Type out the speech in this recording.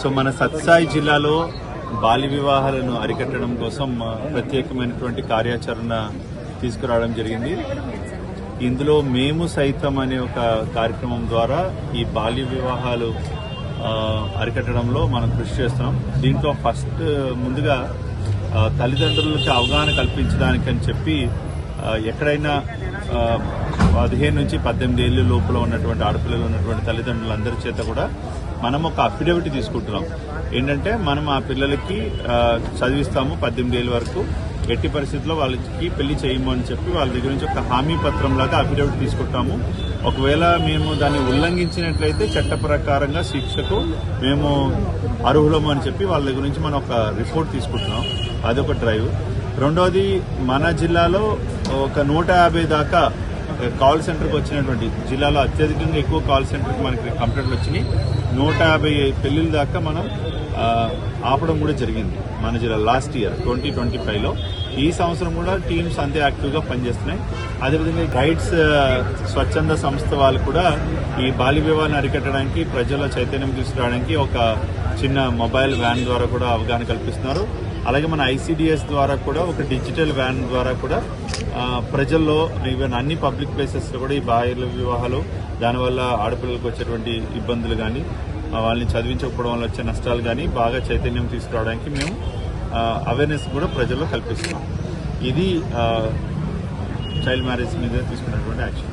So మన సత్సాయి జిల్లాలో బాల్య వివాహాలను అరికట్టడం కోసం ప్రత్యేకమైనటువంటి కార్యాచరణ తీసుకురావడం జరిగింది. ఇందులో మేము సైతం అనే ఒక కార్యక్రమం ద్వారా ఈ బాల్య వివాహాలు అరికట్టడంలో మనం కృషి చేస్తున్నాం. దీంట్లో ఫస్ట్ ముందుగా తల్లిదండ్రులకి అవగాహన కల్పించడానికి అని చెప్పి ఎక్కడైనా 15 నుంచి 18 ఏళ్ళ లోపల ఉన్నటువంటి ఆడపిల్లలు ఉన్నటువంటి తల్లిదండ్రులందరి చేత కూడా మనం ఒక అఫిడవిట్ తీసుకుంటున్నాం. ఏంటంటే మనం ఆ పిల్లలకి చదివిస్తాము 18 ఏళ్ళ వరకు, ఎట్టి పరిస్థితుల్లో వాళ్ళకి పెళ్లి చేయము అని చెప్పి వాళ్ళ దగ్గర నుంచి ఒక హామీ పత్రం లాగా అఫిడవిట్ తీసుకుంటాము. ఒకవేళ మేము దాన్ని ఉల్లంఘించినట్లయితే చట్ట ప్రకారంగా శిక్షకు మేము అర్హులము అని చెప్పి వాళ్ళ దగ్గర నుంచి మనం ఒక రిపోర్ట్ తీసుకుంటున్నాం. అదొక డ్రైవ్. రెండోది, మన జిల్లాలో ఒక 150 దాకా కాల్ సెంటర్కి వచ్చినటువంటి, జిల్లాలో అత్యధికంగా ఎక్కువ కాల్ సెంటర్కి మనకి కంప్లైంట్లు వచ్చినాయి. 150 పెళ్లిళ్ళ దాకా మనం ఆపడం కూడా జరిగింది మన జిల్లా లాస్ట్ ఇయర్ 2025లో. ఈ సంవత్సరం కూడా టీమ్స్ అంతే యాక్టివ్గా పనిచేస్తున్నాయి. అదేవిధంగా గైడ్స్ స్వచ్ఛంద సంస్థ వాళ్ళు కూడా ఈ బాల్య వివాహాన్ని అరికట్టడానికి, ప్రజల చైతన్యం తీసుకురావడానికి ఒక చిన్న మొబైల్ వ్యాన్ ద్వారా కూడా అవగాహన కల్పిస్తున్నారు. అలాగే మన ఐసిడిఎస్ ద్వారా కూడా ఒక డిజిటల్ వ్యాన్ ద్వారా కూడా ప్రజల్లో, ఈవెన్ అన్ని పబ్లిక్ ప్లేసెస్లో కూడా ఈ బాల్య వివాహాలు, దానివల్ల ఆడపిల్లలకు వచ్చేటువంటి ఇబ్బందులు కానీ, వాళ్ళని చదివించకపోవడం వల్ల వచ్చే నష్టాలు కానీ బాగా చైతన్యం తీసుకురావడానికి మేము అవేర్నెస్ కూడా ప్రజల్లో కల్పిస్తున్నాం. ఇది చైల్డ్ మ్యారేజ్ మీద తీసుకున్నటువంటి యాక్షన్.